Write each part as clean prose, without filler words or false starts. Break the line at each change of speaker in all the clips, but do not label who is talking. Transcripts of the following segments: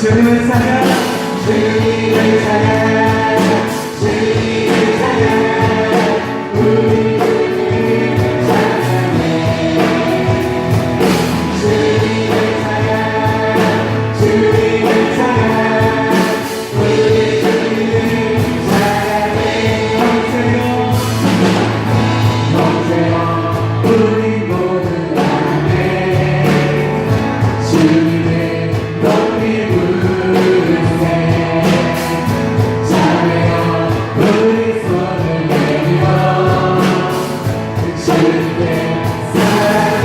주님을 찬양, 주님을 찬양, 주님을 찬양, 우리 주님을 찬양해. 주님을 찬양, 주님을 찬양, 우리 주님을 찬양해. 영세요 우리 모두 찬양해. 주님을 높이 부르세. 찬양하여 우리 손을 내밀어 주님의 사랑을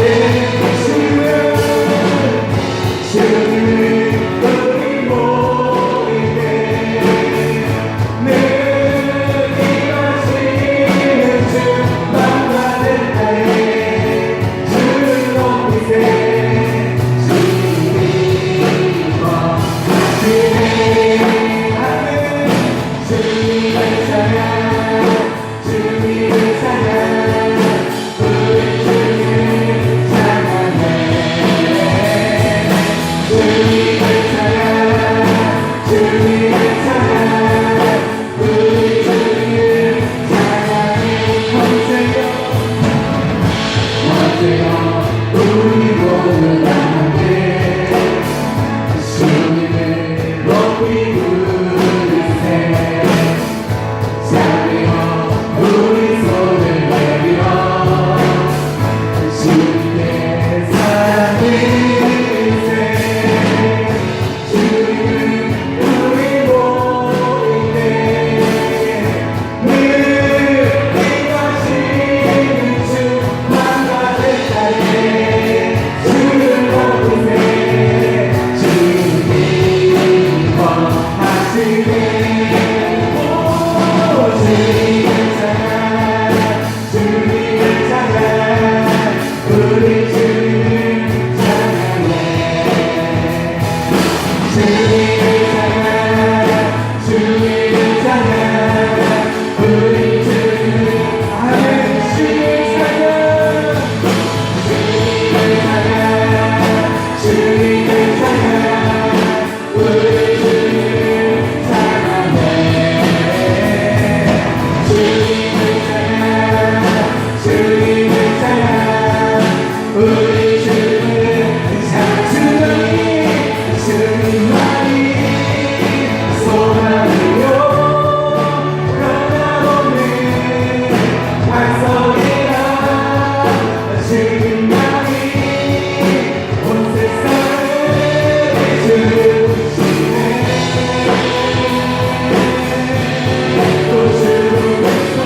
주님을 우리 모일 때 늘 일하시는 주만 받을 때에 주를 높이세. 주님이 거하시네. 주님을 찬양, 주님을 찬양, 우리 주님을 찬양해. 주님을 찬양, 주님을 찬양, 우리 주님을 찬양해. 원세요 우리 모두 함께 주님을 높이 부르세. 찬양하여 우리 손을 내밀어 주님의 사랑을 주님을 우리 모일 때늘 일하시는 주만 받을 때에 주를 높이세. 주님이 거하시네. 주님을 찬양, 주님을 찬양, 우리 주님을 찬양해. 주님을 찬양, 주님을 찬양, 우리 주님을 아멘. 주님을 찬양, 주님을 찬양, 주님을 찬양, 우리 주님을 찬양해. 주님을 찬양, 주님을 찬양, 우리 주님을 찬양. 주님만이 소망이요 변함없는 반석이라. 주님만이 온 세상을 주시네. 또 주님께서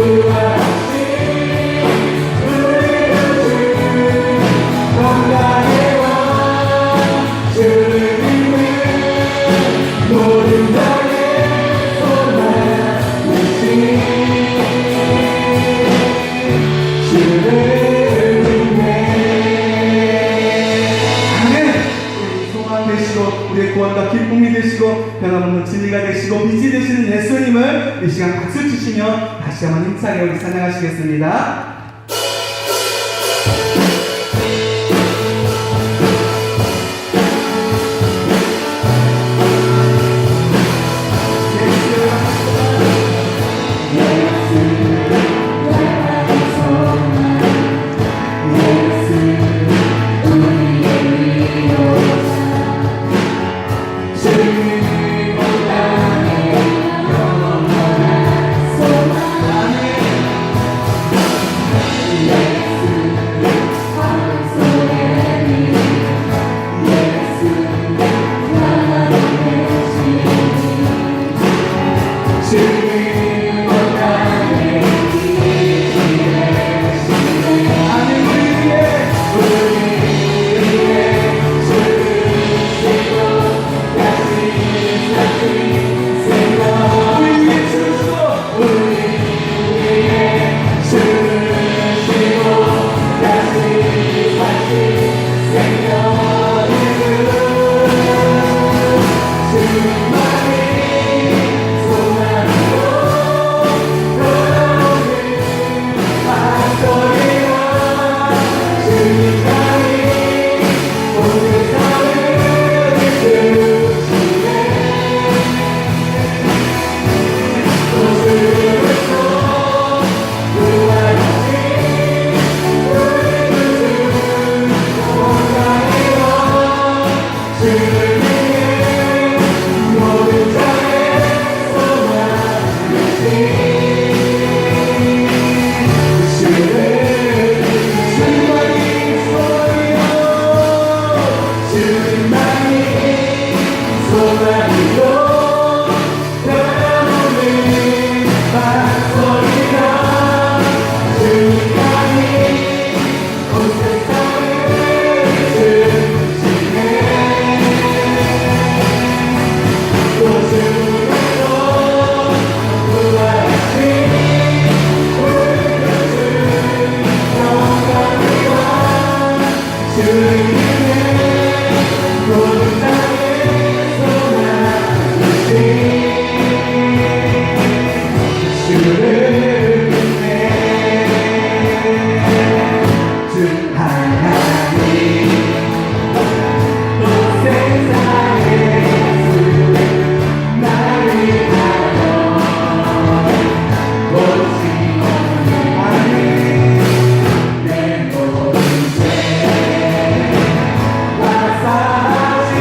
구하신 우리의 주 건강의 왕 주를 믿는 모든 자의 소망이신 주를 믿네. 아멘. 우리 소망 되시고 우리의 구원과 기쁨이 되시고 변함없는 진리가 되시고 빛이 되시는 예수님을 이 시간 박수 치시며 다시 한번 힘차게 우리 찬양하시겠습니다. 주님보다는 영원한 소망. 모든 땅에 소망하듯이 주를 믿네 주 하나님 온 세상에 나를 위하여 오신 하나님 내 모든 죄 화사하신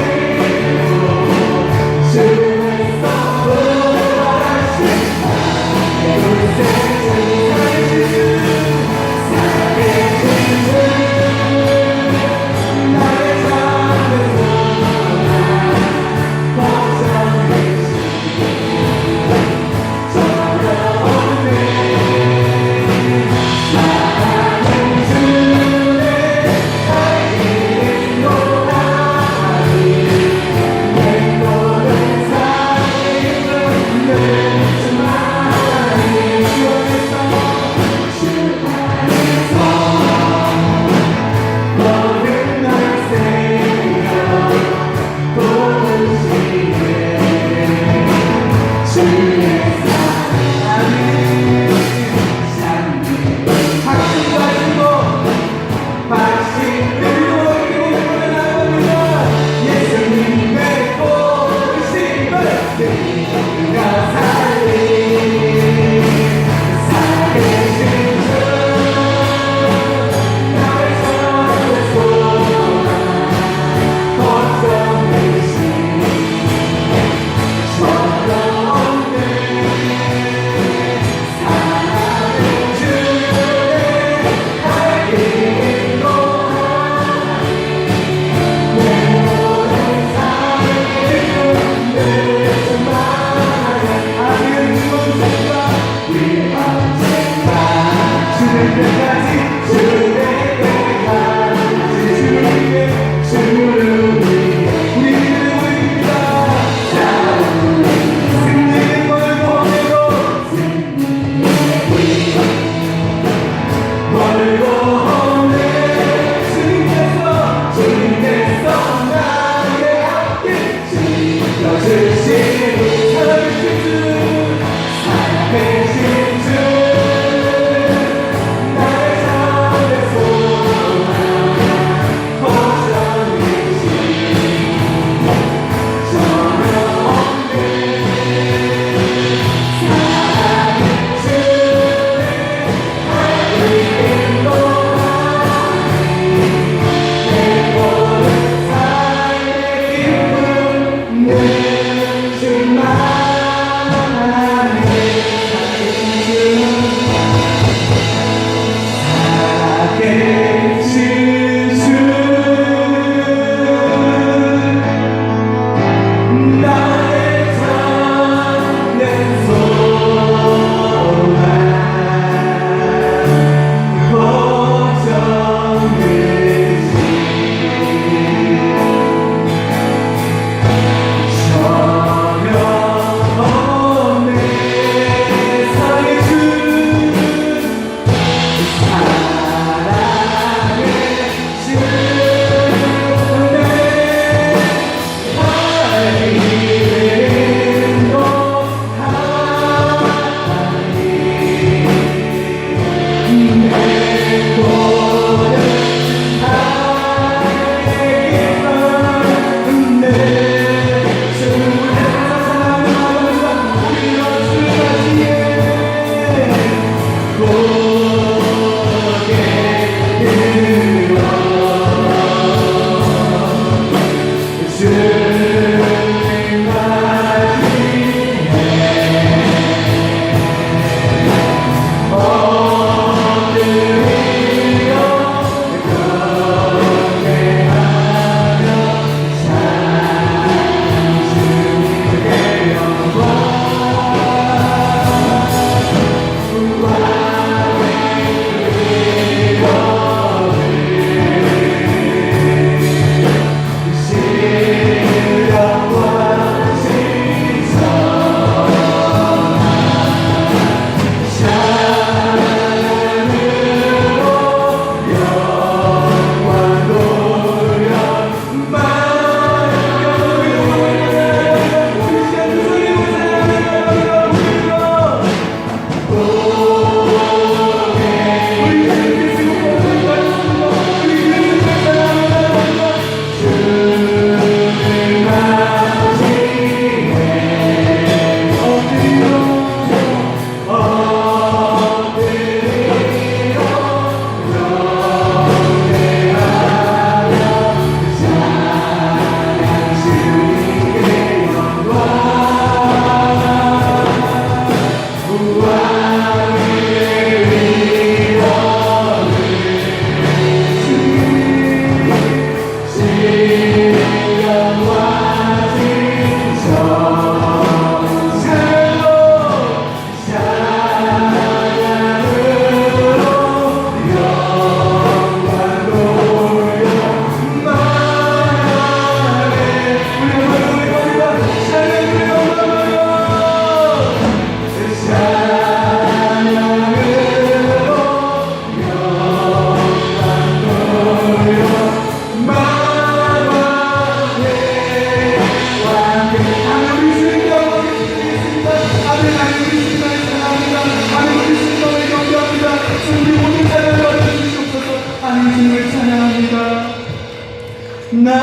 나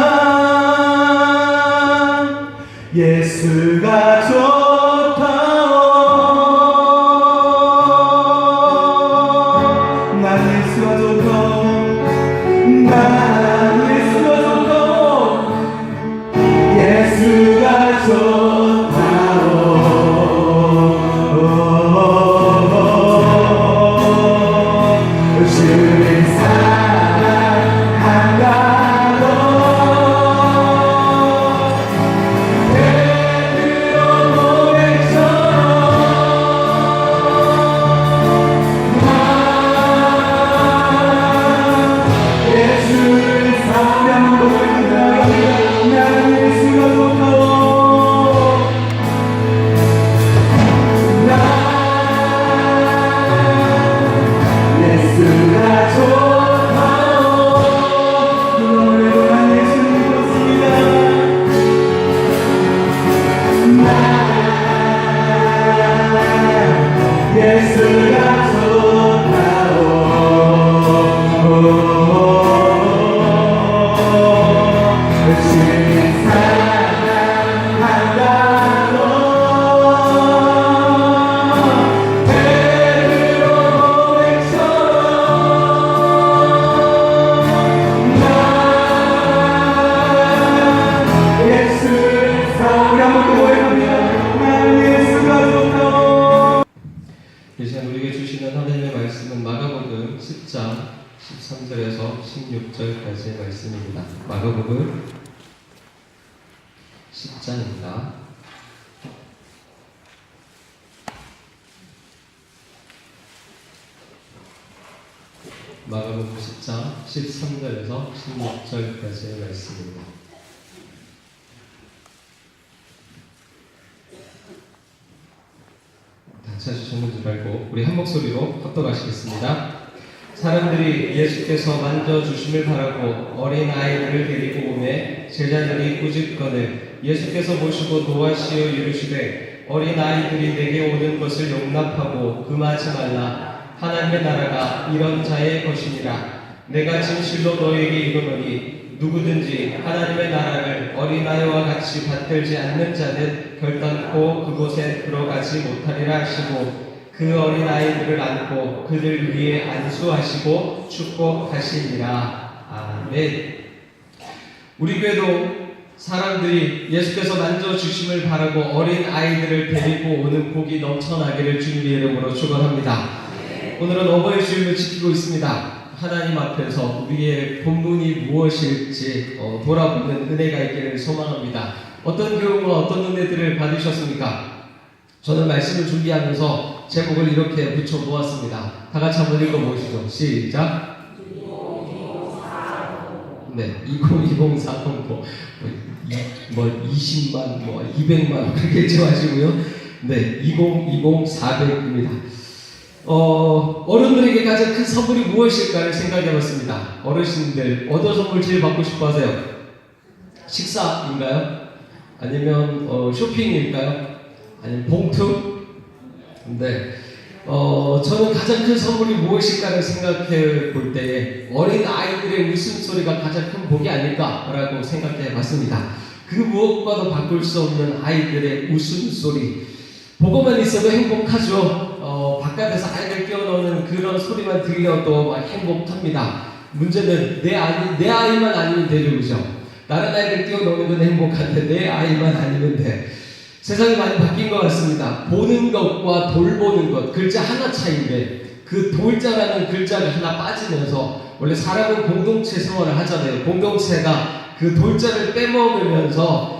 예수가 좋다오. 난 예수가 좋다오. 난 예수가 좋다오. 예수가 좋다오. 주를 사랑한다고 베드로 고백처럼 예수를 사랑하고 있다. 난 예수가 좋다오. 난 예수가 좋다오. 오늘도 난 예수를 믿었습니다. 난 예수가 좋다오. 주님 사랑한다고 베드로 고백처럼 난 예수를 사랑합니다. 우리 한번 더 고백합니다. 난 예수가 좋다고.
이 시간 우리에게 주시는 하나님의 말씀은 마가복음 10장 13절에서 16절까지의 말씀입니다. 마가복음 10장입니다. 마가복음 10장 13절에서 16절까지의 말씀입니다. 다 찾으셨는지 알고 우리 한 목소리로 합독하시겠습니다. 사람들이 예수께서 만져주심을 바라고 어린아이들을 데리고 오매 제자들이 꾸짖거늘 예수께서 모시고 노하시어 이르시되 어린아이들이 내게 오는 것을 용납하고 금하지 말라. 하나님의 나라가 이런 자의 것이니라. 내가 진실로 너에게 이르노니 누구든지 하나님의 나라를 어린아이와 같이 받들지 않는 자는 결단코 그곳에 들어가지 못하리라 하시고 그 어린아이들을 안고 그들 위에 안수하시고 축복하시니라. 아멘. 우리 교회도 사람들이 예수께서 만져주심을 바라고 어린아이들을 데리고 오는 복이 넘쳐나기를 주님의 이름으로 축원합니다. 오늘은 어버이 주일을 지키고 있습니다. 하나님 앞에서 우리의 본분이 무엇일지 돌아보는 은혜가 있기를 소망합니다. 어떤 교훈과 어떤 은혜들을 받으셨습니까? 저는 말씀을 준비하면서 제목을 이렇게 붙여보았습니다. 다 같이 한번 읽어보시죠. 시작. 네, 2020 뭐 20만, 200만 그렇게 읽지 마시고요. 네, 2020 400입니다. 어른들에게 가장 큰 선물이 무엇일까를 생각해봤습니다. 어르신들 어떤 선물 제일 받고 싶어 하세요? 식사인가요? 아니면 쇼핑일까요? 아니면 봉투? 네. 저는 가장 큰 선물이 무엇일까를 생각해 볼 때에 어린 아이들의 웃음소리가 가장 큰 복이 아닐까라고 생각해 봤습니다. 그 무엇과도 바꿀 수 없는 아이들의 웃음소리. 보고만 있어도 행복하죠. 바깥에서 아이들 뛰어노는 그런 소리만 들려도 막 행복합니다. 문제는 내 아이만 아니면 되죠, 그죠? 다른 아이들 뛰어노는 건 행복한데 내 아이만 아니면 돼. 세상이 많이 바뀐 것 같습니다. 보는 것과 돌보는 것, 글자 하나 차이인데 그 돌자라는 글자가 하나 빠지면서 원래 사람은 공동체 생활을 하잖아요. 공동체가 그 돌자를 빼먹으면서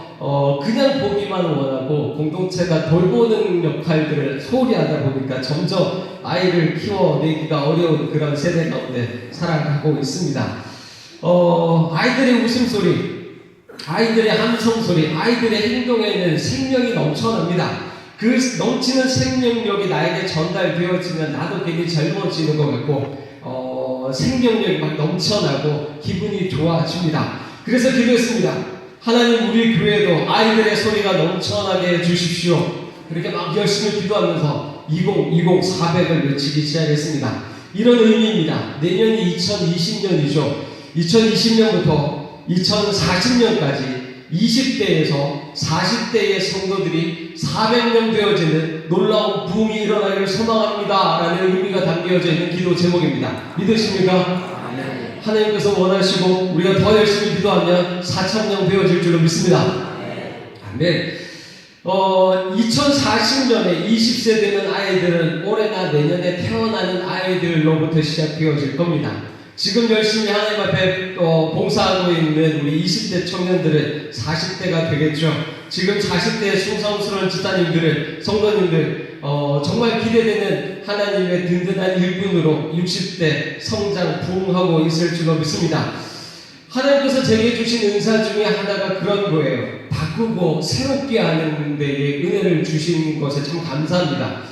그냥 보기만 원하고 공동체가 돌보는 역할들을 소홀히 하다 보니까 점점 아이를 키워내기가 어려운 그런 세대 가운데 살아가고 있습니다. 아이들의 웃음소리, 아이들의 함성소리, 아이들의 행동에는 생명이 넘쳐납니다. 그 넘치는 생명력이 나에게 전달되어지면 나도 괜히 젊어지는 것 같고 생명력이 막 넘쳐나고 기분이 좋아집니다. 그래서 기도했습니다. 하나님, 우리 교회도 아이들의 소리가 넘쳐나게 해주십시오. 그렇게 막 열심히 기도하면서 2020 400을 외치기 시작했습니다. 이런 의미입니다. 내년이 2020년이죠. 2020년부터 2040년까지 20대에서 40대의 성도들이 400명 되어지는 놀라운 붐이 일어나기를 소망합니다 라는 의미가 담겨져 있는 기도 제목입니다. 믿으십니까? 하나님께서 원하시고 우리가 더 열심히 기도하면 4,000명 되어질 줄로 믿습니다. 아멘. 2040년에 20세 되는 아이들은 올해나 내년에 태어나는 아이들로부터 시작되어질 겁니다. 지금 열심히 하나님 앞에 봉사하고 있는 우리 20대 청년들은 40대가 되겠죠. 지금 40대의 충성스러운 집사님들은, 성도님들, 정말 기대되는 하나님의 든든한 일꾼으로 60대 성장 부흥하고 있을 줄로 믿습니다. 하나님께서 제게 주신 은사 중에 하나가 그런 거예요. 바꾸고 새롭게 하는 데에 은혜를 주신 것에 참 감사합니다.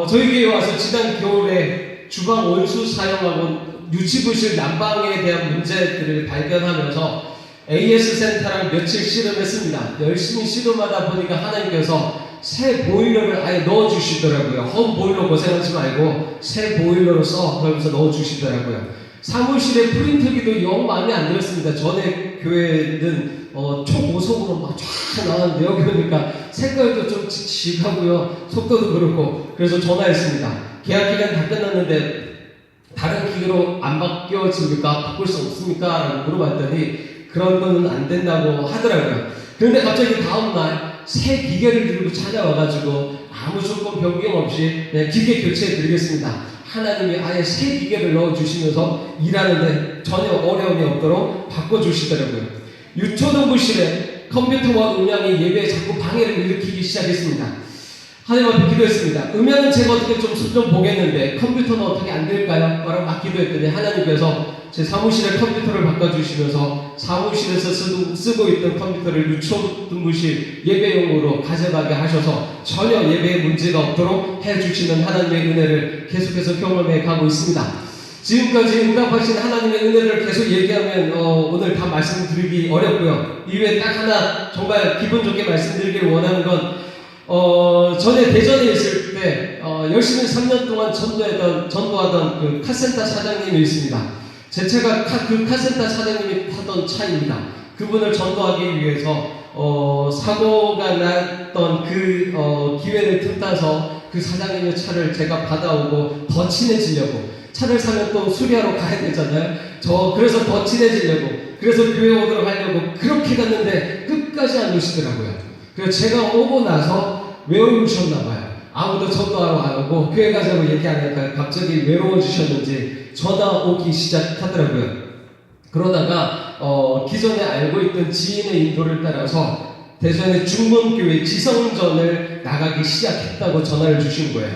저희 교회에 와서 지난 겨울에 주방 원수 사용하고 유치부실 난방에 대한 문제들을 발견하면서 AS 센터랑 며칠 씨름했습니다. 열심히 씨름하다 보니까 하나님께서 새 보일러를 아예 넣어주시더라고요. 홈 보일러 고생하지 말고 새 보일러로 써. 그러면서 넣어주시더라고요. 사무실에 프린터기도 영 마음에 안 들었습니다. 전에 교회는 초고속으로 막 쫙 나왔는데 여기 보니까 색깔도 좀 칙칙하고요. 속도도 그렇고. 그래서 전화했습니다. 계약 기간 다 끝났는데 다른 기계로 안 바뀌어집니까? 바꿀 수 없습니까? 라고 물어봤더니 그런 거는 안 된다고 하더라고요. 그런데 갑자기 다음날 새 기계를 들고 찾아와가지고 아무 조건 변경 없이 그냥 기계 교체해 드리겠습니다. 하나님이 아예 새 기계를 넣어주시면서 일하는데 전혀 어려움이 없도록 바꿔주시더라고요. 유초등부실에 컴퓨터와 음향이 예배에 자꾸 방해를 일으키기 시작했습니다. 하나님 앞에 기도했습니다. 음향은 제가 어떻게 좀 보겠는데 컴퓨터는 어떻게 안 될까요? 라고 막 기도했더니 하나님께서 제 사무실에 컴퓨터를 바꿔주시면서 사무실에서 쓰고 있던 컴퓨터를 유초등부실 예배용으로 가져가게 하셔서 전혀 예배에 문제가 없도록 해주시는 하나님의 은혜를 계속해서 경험해 가고 있습니다. 지금까지 응답하신 하나님의 은혜를 계속 얘기하면 오늘 다 말씀드리기 어렵고요. 이외에 딱 하나 정말 기분 좋게 말씀드리길 원하는 건 전에 대전에 있을 때 열심히 3년 동안 전도하던 그 카센터 사장님이 있습니다. 제 차가 그 카센터 사장님이 타던 차입니다. 그분을 전도하기 위해서 사고가 났던 그 기회를 틈타서 그 사장님의 차를 제가 받아오고 더 친해지려고, 차를 사면 또 수리하러 가야 되잖아요. 그래서 더 친해지려고, 그래서 교회 오도록 하려고 그렇게 갔는데 끝까지 안 오시더라고요. 그래서 제가 오고 나서 외로우셨나봐요. 아무도 전도하러 안 오고 교회 가자고 얘기하니까 갑자기 외로워지셨는지 전화 오기 시작하더라고요. 그러다가 기존에 알고 있던 지인의 인도를 따라서 대전의 중문교회 지성전을 나가기 시작했다고 전화를 주신 거예요.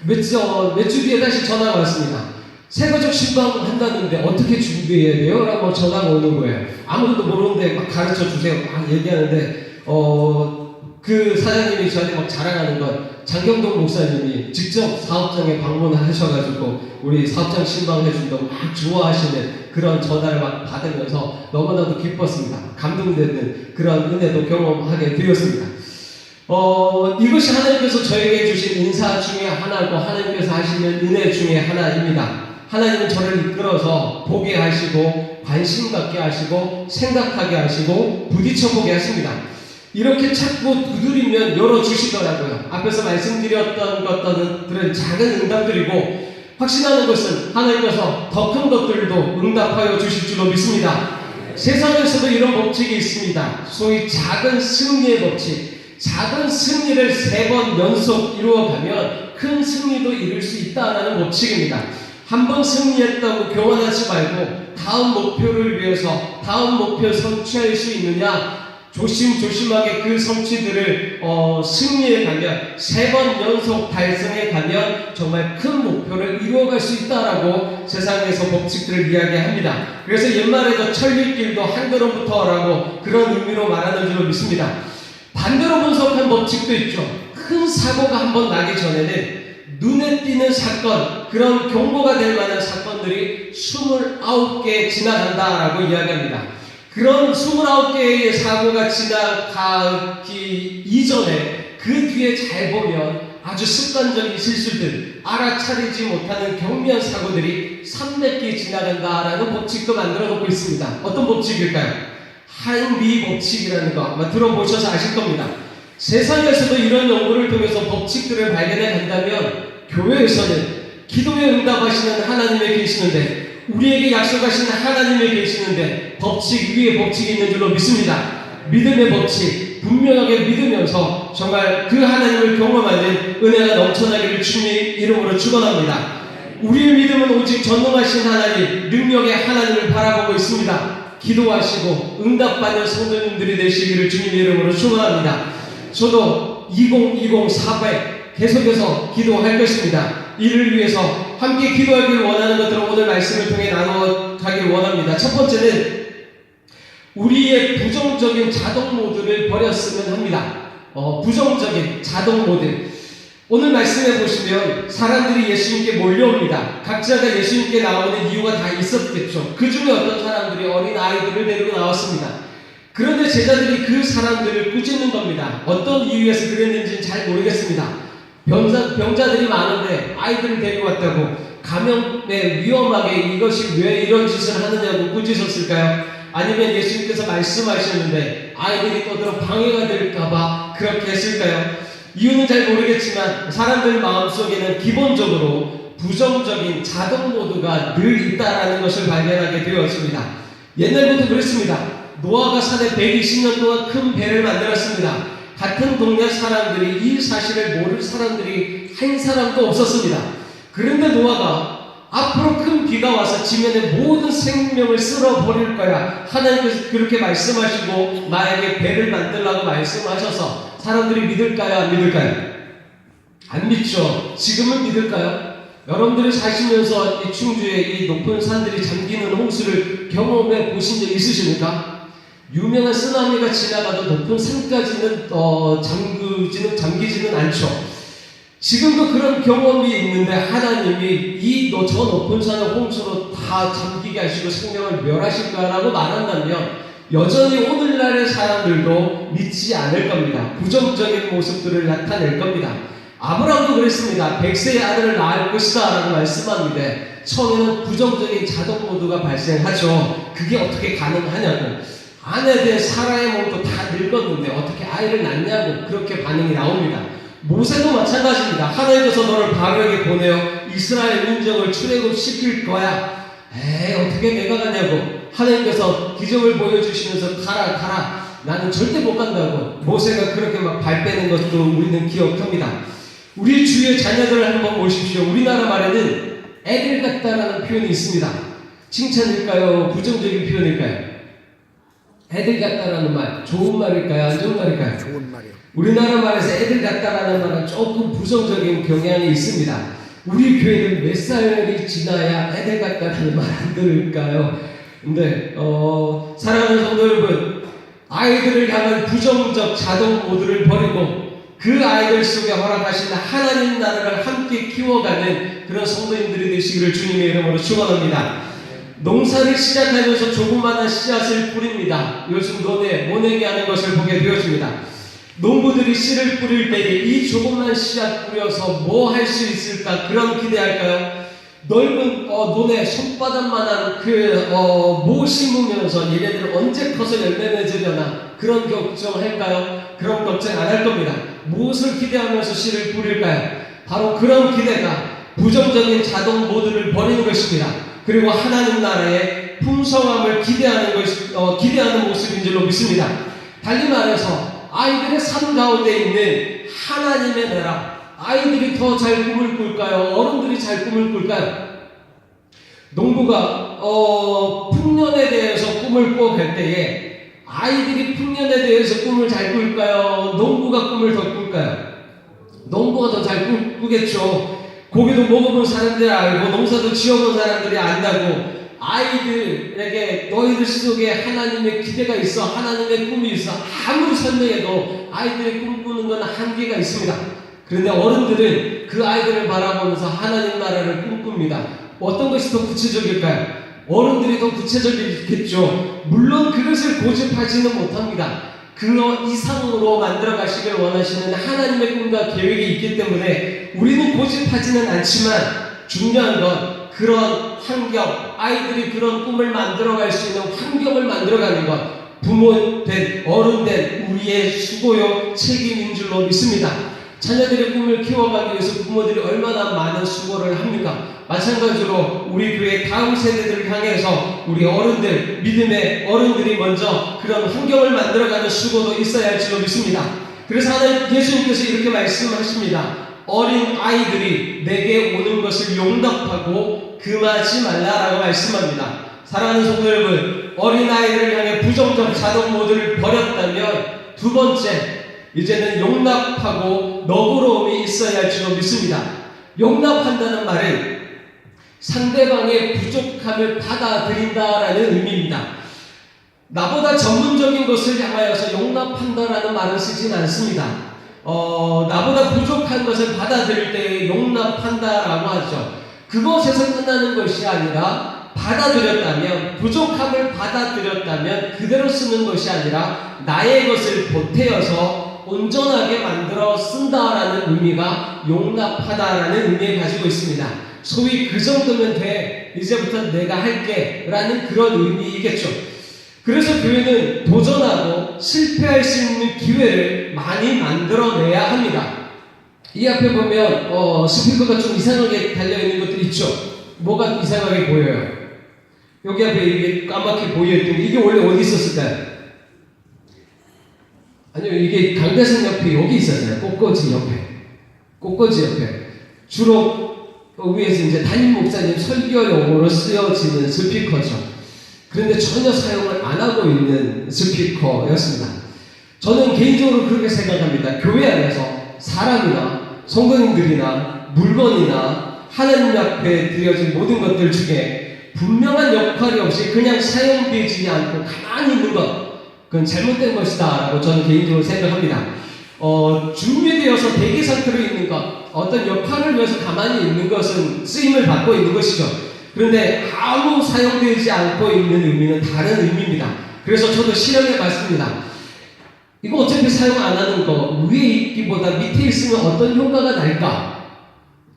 몇 주 뒤에 다시 전화가 왔습니다. 세가족 신방 한다는데 어떻게 준비해야 돼요? 라고 전화가 오는 거예요. 아무도 모르는데 막 가르쳐 주세요. 막 얘기하는데 그 사장님이 저한테 막 자랑하는 건 장경동 목사님이 직접 사업장에 방문하셔가지고 우리 사업장 신방해준다고 막 좋아하시는 그런 전화를 막 받으면서 너무나도 기뻤습니다. 감동되는 그런 은혜도 경험하게 되었습니다. 이것이 하나님께서 저에게 주신 인사 중에 하나고 하나님께서 하시는 은혜 중에 하나입니다. 하나님은 저를 이끌어서 보게 하시고 관심 갖게 하시고 생각하게 하시고 부딪혀보게 하십니다. 이렇게 찾고 두드리면 열어주시더라고요. 앞에서 말씀드렸던 것들은 작은 응답들이고 확신하는 것은 하나님께서 더 큰 것들도 응답하여 주실 줄로 믿습니다. 세상에서도 이런 법칙이 있습니다. 소위 작은 승리의 법칙. 작은 승리를 3번 연속 이루어가면 큰 승리도 이룰 수 있다는 법칙입니다. 한 번 승리했다고 교만하지 말고 다음 목표를 위해서 다음 목표 성취할 수 있느냐, 조심조심하게 그 성취들을 승리해 가면 3번 연속 달성해 가면 정말 큰 목표를 이루어갈 수 있다라고 세상에서 법칙들을 이야기합니다. 그래서 옛말에도 천리길도 한 걸음부터라고 그런 의미로 말하는 줄로 믿습니다. 반대로 분석한 법칙도 있죠. 큰 사고가 한번 나기 전에는 눈에 띄는 사건, 그런 경고가 될 만한 사건들이 29개 지나간다라고 이야기합니다. 그런 29개의 사고가 지나가기 이전에 그 뒤에 잘 보면 아주 습관적인 실수들, 알아차리지 못하는 경미한 사고들이 300기 지나간다라는 법칙도 만들어 놓고 있습니다. 어떤 법칙일까요? 한리 법칙이라는 거 아마 들어보셔서 아실 겁니다. 세상에서도 이런 연구를 통해서 법칙들을 발견해 간다면 교회에서는 기도에 응답하시는 하나님이 계시는데, 우리에게 약속하시는 하나님이 계시는데 법칙 위에 법칙이 있는 줄로 믿습니다. 믿음의 법칙 분명하게 믿으면서 정말 그 하나님을 경험하는 은혜가 넘쳐나기를 주님 이름으로 축원합니다. 우리의 믿음은 오직 전능하신 하나님, 능력의 하나님을 바라보고 있습니다. 기도하시고 응답받는 성도님들이 되시기를 주님 이름으로 축원합니다. 저도 2020 400 계속해서 기도할 것입니다. 이를 위해서 함께 기도하기를 원하는 것들을 오늘 말씀을 통해 나눠가길 원합니다. 첫 번째는 우리의 부정적인 자동 모드를 버렸으면 합니다. 부정적인 자동 모드. 오늘 말씀해 보시면 사람들이 예수님께 몰려옵니다. 각자가 예수님께 나오는 이유가 다 있었겠죠. 그 중에 어떤 사람들이 어린 아이들을 데리고 나왔습니다. 그런데 제자들이 그 사람들을 꾸짖는 겁니다. 어떤 이유에서 그랬는지는 잘 모르겠습니다. 병자들이 많은데 아이들을 데리고 왔다고, 감염에 위험하게 이것이 왜 이런 짓을 하느냐고 꾸짖었을까요? 아니면 예수님께서 말씀하셨는데 아이들이 떠들어 방해가 될까봐 그렇게 했을까요? 이유는 잘 모르겠지만 사람들 마음속에는 기본적으로 부정적인 자동 모드가 늘 있다라는 것을 발견하게 되었습니다. 옛날부터 그랬습니다. 노아가 산에 120년 동안 큰 배를 만들었습니다. 같은 동네 사람들이, 이 사실을 모를 사람들이 한 사람도 없었습니다. 그런데 노아가 앞으로 큰 비가 와서 지면의 모든 생명을 쓸어버릴 거야, 하나님께서 그렇게 말씀하시고 나에게 배를 만들라고 말씀하셔서 사람들이 믿을까요? 안 믿을까요? 안 믿죠. 지금은 믿을까요? 여러분들이 사시면서 이 충주의 이 높은 산들이 잠기는 홍수를 경험해 보신 적 있으십니까? 유명한 쓰나미가 지나가도 높은 산까지는 잠기지는 않죠. 지금도 그런 경험이 있는데 하나님이 저 높은 산을 홍수로 다 잠기게 하시고 생명을 멸하실까라고 말한다면 여전히 오늘날의 사람들도 믿지 않을 겁니다. 부정적인 모습들을 나타낼 겁니다. 아브라함도 그랬습니다. 100세의 아들을 낳을 것이다 라고 말씀하는데 처음에는 부정적인 자동 모드가 발생하죠. 그게 어떻게 가능하냐고. 아내에 대해 사라의 몸도 다 늙었는데 어떻게 아이를 낳냐고 그렇게 반응이 나옵니다. 모세도 마찬가지입니다. 하나님께서 너를 바로에게 보내어 이스라엘 민족을 출애굽시킬 거야. 어떻게 내가 가냐고. 하나님께서 기적을 보여주시면서 가라 나는 절대 못 간다고 모세가 그렇게 막 발 빼는 것도 우리는 기억합니다. 우리 주의 자녀들을 한번 보십시오. 우리나라 말에는 애들 같다라는 표현이 있습니다. 칭찬일까요? 부정적인 표현일까요? 애들 같다라는 말, 좋은 말일까요? 안 좋은 말일까요?
좋은 말이요.
우리나라 말에서 애들 같다라는 말은 조금 부정적인 경향이 있습니다. 우리 교회는 몇 살이 지나야 애들 같다라는 말 안 들을까요? 근데 사랑하는 성도 여러분, 아이들을 향한 부정적 자동 모드를 버리고 그 아이들 속에 허락하신 하나님 나라를 함께 키워가는 그런 성도님들이 되시기를 주님의 이름으로 축원합니다. 농사를 시작하면서 조그마한 씨앗을 뿌립니다. 요즘 모내기 하는 것을 보게 되었습니다. 농부들이 씨를 뿌릴 때에 이 조그만 씨앗 뿌려서 뭐 할 수 있을까 그런 기대할까요? 넓은 논에 손바닥만한 모 심으면서 얘네들 언제 커서 열매 맺으려나 그런 걱정할까요? 그런 걱정 안 할 겁니다. 무엇을 기대하면서 씨를 뿌릴까요? 바로 그런 기대가 부정적인 자동 모드를 버리는 것입니다. 그리고 하나님 나라의 풍성함을 기대하는 모습인 줄로 믿습니다. 달리 말해서 아이들의 삶 가운데 있는 하나님의 나라, 아이들이 더 잘 꿈을 꿀까요? 어른들이 잘 꿈을 꿀까요? 농부가 풍년에 대해서 꿈을 꾸어갈 때에 아이들이 풍년에 대해서 꿈을 잘 꿀까요? 농부가 꿈을 더 꿀까요? 농부가 더 잘 꾸겠죠. 고기도 먹어본 사람들이 알고 농사도 지어본 사람들이 안다고 아이들에게 너희들 속에 하나님의 기대가 있어, 하나님의 꿈이 있어 아무리 설명해도 아이들이 꿈꾸는 건 한계가 있습니다. 그런데 어른들은 그 아이들을 바라보면서 하나님 나라를 꿈꿉니다. 어떤 것이 더 구체적일까요? 어른들이 더 구체적이겠죠. 물론 그것을 고집하지는 못합니다. 그 이상으로 만들어 가시길 원하시는 하나님의 꿈과 계획이 있기 때문에 우리는 고집하지는 않지만 중요한 건 그런 환경, 아이들이 그런 꿈을 만들어갈 수 있는 환경을 만들어가는 것, 부모된, 어른된 우리의 수고요, 책임인 줄로 믿습니다. 자녀들의 꿈을 키워가기 위해서 부모들이 얼마나 많은 수고를 합니까? 마찬가지로 우리 교회 다음 세대들을 향해서 우리 어른들, 믿음의 어른들이 먼저 그런 환경을 만들어가는 수고도 있어야 할 줄로 믿습니다. 그래서 하나님 예수님께서 이렇게 말씀하십니다. 어린 아이들이 내게 오는 것을 용납하고 금하지 말라라고 말씀합니다. 사랑하는 성도 여러분, 어린 아이를 향해 부정적 자동 모드를 버렸다면 두 번째, 이제는 용납하고 너그러움이 있어야 할 줄로 믿습니다. 용납한다는 말은 상대방의 부족함을 받아들인다라는 의미입니다. 나보다 전문적인 것을 향하여서 용납한다라는 말을 쓰진 않습니다. 나보다 부족한 것을 받아들일 때 용납한다라고 하죠. 그것에서 끝나는 것이 아니라 받아들였다면, 부족함을 받아들였다면 그대로 쓰는 것이 아니라 나의 것을 보태어서 온전하게 만들어 쓴다라는 의미가 용납하다라는 의미를 가지고 있습니다. 소위 그 정도면 돼, 이제부터 내가 할게 라는 그런 의미이겠죠. 그래서 교회는 도전하고 실패할 수 있는 기회를 많이 만들어내야 합니다. 이 앞에 보면 스피커가 좀 이상하게 달려있는 것들이 있죠. 뭐가 이상하게 보여요? 여기 앞에 이게 까맣게 보여있던 게 이게 원래 어디 있었을까요? 아니요, 이게 강대상 옆에 여기 있었잖아요. 꽃꽂이 옆에. 주로 위에서 이제 담임 목사님 설교용으로 쓰여지는 스피커죠. 그런데 전혀 사용을 안 하고 있는 스피커였습니다. 저는 개인적으로 그렇게 생각합니다. 교회 안에서 사람이나 성도님들이나 물건이나 하나님 앞에 드려진 모든 것들 중에 분명한 역할이 없이 그냥 사용되지 않고 가만히 있는 것, 그건 잘못된 것이다 라고 저는 개인적으로 생각합니다. 준비되어서 대기 상태로 있는 것, 어떤 역할을 위해서 가만히 있는 것은 쓰임을 받고 있는 것이죠. 그런데 아무 사용되지 않고 있는 의미는 다른 의미입니다. 그래서 저도 실험해 봤습니다. 이거 어차피 사용 안 하는 거 위에 있기보다 밑에 있으면 어떤 효과가 날까?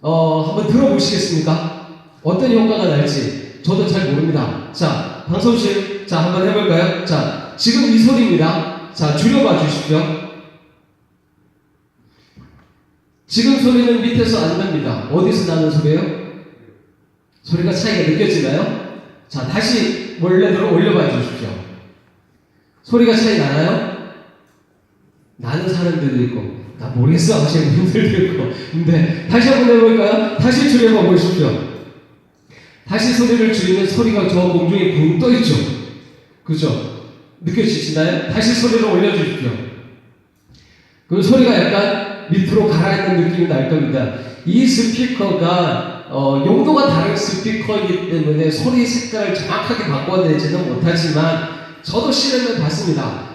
한번 들어보시겠습니까? 어떤 효과가 날지 저도 잘 모릅니다. 자, 방송실, 자, 한번 해볼까요? 자, 지금 이 소리입니다. 자, 줄여봐 주십시오. 지금 소리는 밑에서 안 납니다. 어디서 나는 소리예요? 소리가 차이가 느껴지나요? 자, 다시 원래대로 올려봐 주십시오. 소리가 차이 나나요? 나는 사람들도 있고, 나 모르겠어 하시는 분들도 있고. 근데 다시 한번 해볼까요? 다시 줄여봐 보십시오. 다시 소리를 줄이면 소리가 저 공중에 붕 떠있죠? 그죠? 느껴지시나요? 다시 소리를 올려주십시오. 그럼 소리가 약간 밑으로 가라앉는 느낌이 날 겁니다. 이 스피커가 용도가 다른 스피커이기 때문에 소리 색깔을 정확하게 바꿔내지는 못하지만 저도 실험해 봤습니다.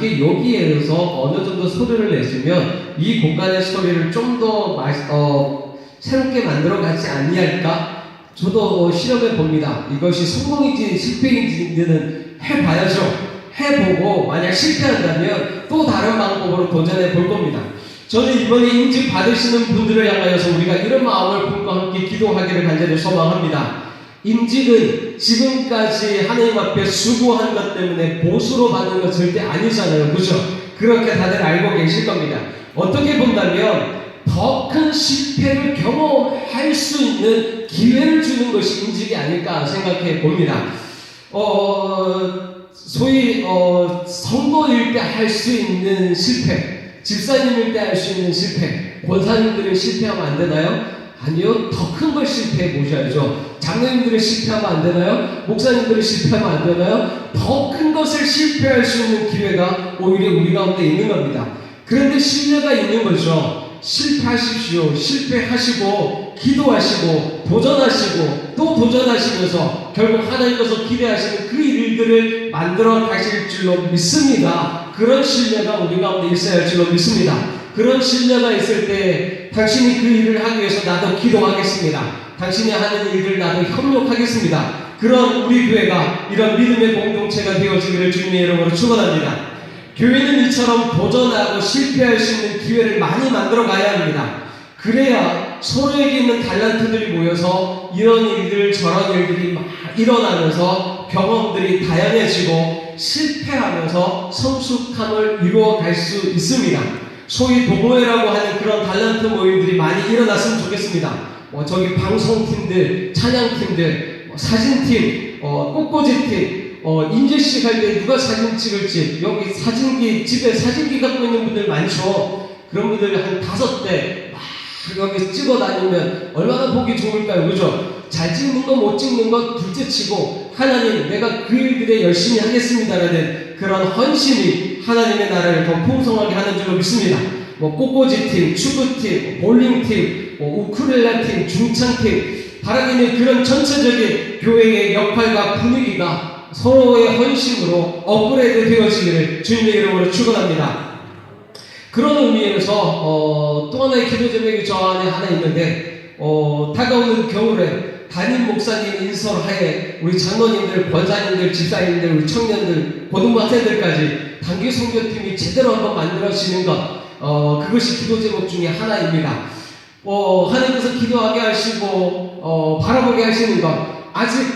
이게 여기에서 어느 정도 소리를 내주면 이 공간의 소리를 좀 더 새롭게 만들어가지 아니할까? 저도 실험해 봅니다. 이것이 성공인지 실패인지는 해봐야죠. 해보고 만약 실패한다면 또 다른 방법으로 도전해 볼 겁니다. 저는 이번에 임직 받으시는 분들을 향하여서 우리가 이런 마음을 품고 함께 기도하기를 간절히 소망합니다. 임직은 지금까지 하나님 앞에 수고한 것 때문에 보수로 받는 것 절대 아니잖아요. 그죠? 그렇게 다들 알고 계실 겁니다. 어떻게 본다면 더 큰 실패를 경험할 수 있는 기회를 주는 것이 임직이 아닐까 생각해 봅니다. 소위 성도일 때 할 수 있는 실패, 집사님일 때 할 수 있는 실패, 권사님들은 실패하면 안 되나요? 아니요, 더 큰 걸 실패해 보셔야죠. 장로님들은 실패하면 안 되나요? 목사님들은 실패하면 안 되나요? 더 큰 것을 실패할 수 있는 기회가 오히려 우리 가운데 있는 겁니다. 그런데 신뢰가 있는 거죠. 실패하십시오. 실패하시고 기도하시고 도전하시고 또 도전하시면서 결국 하나님께서 기대하시는 그 일들을 만들어 가실 줄로 믿습니다. 그런 신뢰가 우리 가운데 있어야 할 줄로 믿습니다. 그런 신뢰가 있을 때 당신이 그 일을 하기 위해서 나도 기도하겠습니다. 당신이 하는 일을 나도 협력하겠습니다. 그런 우리 교회가 이런 믿음의 공동체가 되어지기를 주님의 이름으로 축원합니다. 교회는 이처럼 도전하고 실패할 수 있는 기회를 많이 만들어 가야 합니다. 그래야 서로에게 있는 달란트들이 모여서 이런 일들 저런 일들이 막 일어나면서 경험들이 다양해지고 실패하면서 성숙함을 이루어갈 수 있습니다. 소위 동호회라고 하는 그런 달란트 모임들이 많이 일어났으면 좋겠습니다. 저기 방송팀들, 찬양팀들, 사진팀, 꽃꽂이팀, 인제식 할 때 누가 사진 찍을지, 여기 사진기, 집에 사진기 갖고 있는 분들 많죠. 그런 분들 한 5대 막 여기 찍어 다니면 얼마나 보기 좋을까요? 그죠? 잘 찍는 거 못 찍는 거 둘째치고 하나님 내가 그 일들에 열심히 하겠습니다라는 그런 헌신이 하나님의 나라를 더 풍성하게 하는 줄로 믿습니다. 꽃꽂이팀, 축구팀, 볼링팀, 우쿨렐레팀, 중창팀, 바라기는 그런 전체적인 교회의 역할과 분위기가 서로의 헌신으로 업그레이드 되어지기를 주님의 이름으로 축원합니다. 그런 의미에서 또 하나의 기도 제목이 저 안에 하나 있는데 다가오는 겨울에 담임 목사님 인설 하에 우리 장로님들, 권사님들, 집사님들, 우리 청년들, 고등부 학생들까지 단기 선교팀이 제대로 한번 만들어지는 것, 그것이 기도 제목 중에 하나입니다. 하나님께서 기도하게 하시고 바라보게 하시는 것, 아직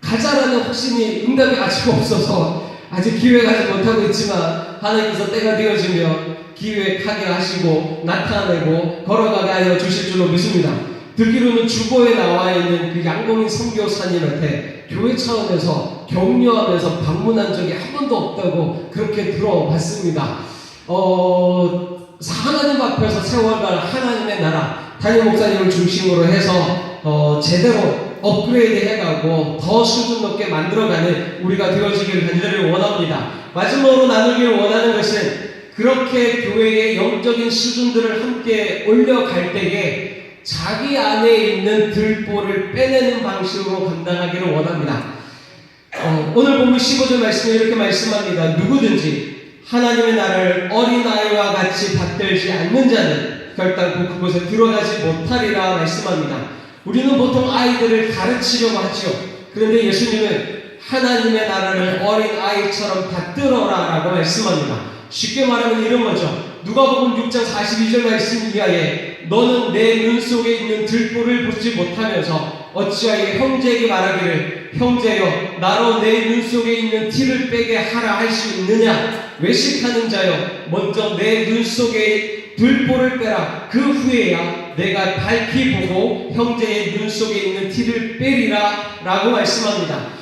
가자라는 확신이 응답이 아직 없어서 아직 기획하지 못하고 있지만 하나님께서 때가 되어지면 기획하게 하시고 나타내고 걸어가게 하여 주실 줄로 믿습니다. 듣기로는 주보에 나와 있는 그 양봉인 선교사님한테 교회 차원에서 격려하면서 방문한 적이 한 번도 없다고 그렇게 들어봤습니다. 하나님 앞에서 세워갈 하나님의 나라, 담임 목사님을 중심으로 해서 제대로 업그레이드 해가고 더 수준 높게 만들어가는 우리가 되어지기를 간절히 원합니다. 마지막으로 나누기를 원하는 것은 그렇게 교회의 영적인 수준들을 함께 올려갈 때에 자기 안에 있는 들보를 빼내는 방식으로 감당하기를 원합니다. 오늘 본문 15절 말씀에 이렇게 말씀합니다. 누구든지 하나님의 나라를 어린아이와 같이 받들지 않는 자는 결단코 그곳에 들어가지 못하리라 말씀합니다. 우리는 보통 아이들을 가르치려고 하죠. 그런데 예수님은 하나님의 나라를 어린아이처럼 받들어라 라고 말씀합니다. 쉽게 말하면 이런 거죠. 누가복음 6장 42절 말씀 이하에 너는 내 눈 속에 있는 들보를 보지 못하면서 어찌하여 형제에게 말하기를 형제여 나로 내 눈 속에 있는 티를 빼게 하라 할 수 있느냐. 외식하는 자여 먼저 내 눈 속에 들보를 빼라. 그 후에야 내가 밝히 보고 형제의 눈 속에 있는 티를 빼리라 라고 말씀합니다.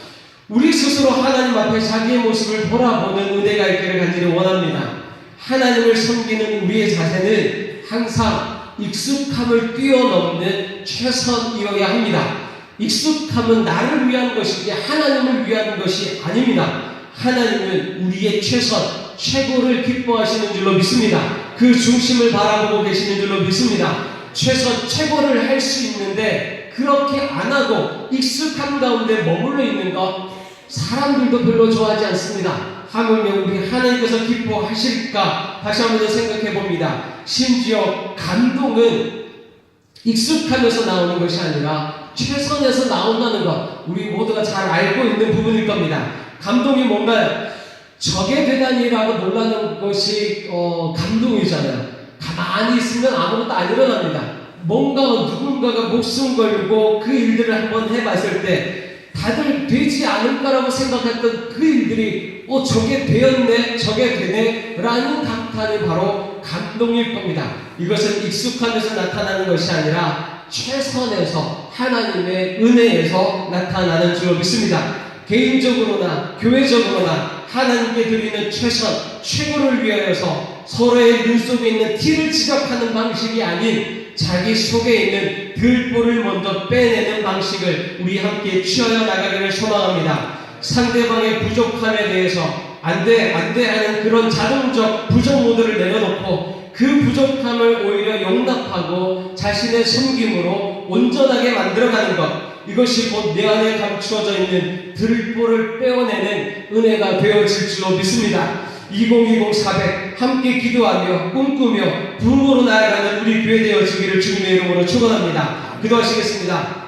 우리 스스로 하나님 앞에 자기의 모습을 돌아보는 은혜가 있기를 간절히 원합니다. 하나님을 섬기는 우리의 자세는 항상 익숙함을 뛰어넘는 최선이어야 합니다. 익숙함은 나를 위한 것이지 하나님을 위한 것이 아닙니다. 하나님은 우리의 최선, 최고를 기뻐하시는 줄로 믿습니다. 그 중심을 바라보고 계시는 줄로 믿습니다. 최선, 최고를 할 수 있는데 그렇게 안 하고 익숙함 가운데 머물러 있는 것 사람들도 별로 좋아하지 않습니다. 하물며 우리 하나님께서 기뻐하실까 다시 한번 생각해 봅니다. 심지어 감동은 익숙하면서 나오는 것이 아니라 최선에서 나온다는 것 우리 모두가 잘 알고 있는 부분일 겁니다. 감동이 뭔가요? 적의 대단이라고 놀라는 것이 감동이잖아요. 가만히 있으면 아무것도 안 일어납니다. 뭔가 누군가가 목숨 걸고 그 일들을 한번 해봤을 때 다들 되지 않을까라고 생각했던 그 일들이 저게 되었네 저게 되네 라는 감탄이 바로 감동일 겁니다. 이것은 익숙함에서 나타나는 것이 아니라 최선에서 하나님의 은혜에서 나타나는 줄로 믿습니다. 개인적으로나 교회적으로나 하나님께 드리는 최선 최고를 위하여서 서로의 눈 속에 있는 티를 지적하는 방식이 아닌 자기 속에 있는 들보를 먼저 빼내는 방식을 우리 함께 취하여 나가기를 소망합니다. 상대방의 부족함에 대해서 안 돼 하는 그런 자동적 부족 모드를 내려놓고 그 부족함을 오히려 용납하고 자신의 섬김으로 온전하게 만들어가는 것 이것이 곧 내 안에 감추어져 있는 들보를 빼어내는 은혜가 되어질 줄로 믿습니다. 2020 400 함께 기도하며 꿈꾸며 부흥으로 나아가는 우리 교회 되어지기를 주님의 이름으로 축원합니다. 기도하시겠습니다.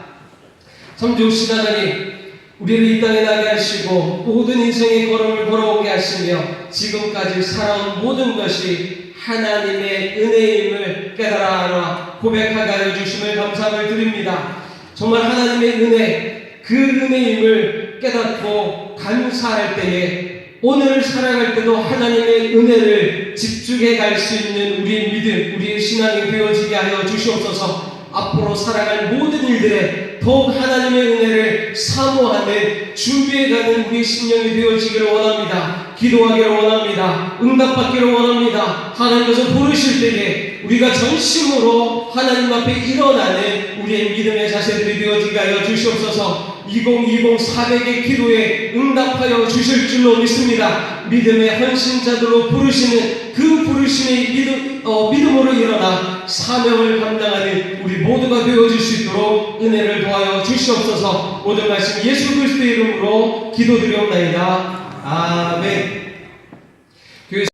참 좋으신 하나님 우리를 이 땅에 나게 하시고 모든 인생의 걸음을 걸어오게 하시며 지금까지 살아온 모든 것이 하나님의 은혜임을 깨달아 고백하게 하여 주심을 감사를 드립니다. 정말 하나님의 은혜, 그 은혜임을 깨닫고 감사할 때에 오늘 살아갈 때도 하나님의 은혜를 집중해 갈 수 있는 우리의 믿음, 우리의 신앙이 되어지게 하여 주시옵소서. 앞으로 살아갈 모든 일들에 더욱 하나님의 은혜를 사모하는 준비해가는 우리의 심령이 되어지기를 원합니다. 기도하기를 원합니다. 응답받기를 원합니다. 하나님께서 부르실 때에 우리가 전심으로 하나님 앞에 일어나는 우리의 믿음의 자세들이 되어지게 하여 주시옵소서. 2020 400의 기도에 응답하여 주실 줄로 믿습니다. 믿음의 헌신자들로 부르시는 그 부르심의 믿음으로 일어나 사명을 감당하는 우리 모두가 되어질 수 있도록 은혜를 도하여 주시옵소서. 모든 말씀 예수 그리스도의 이름으로 기도드리옵나이다. 아멘.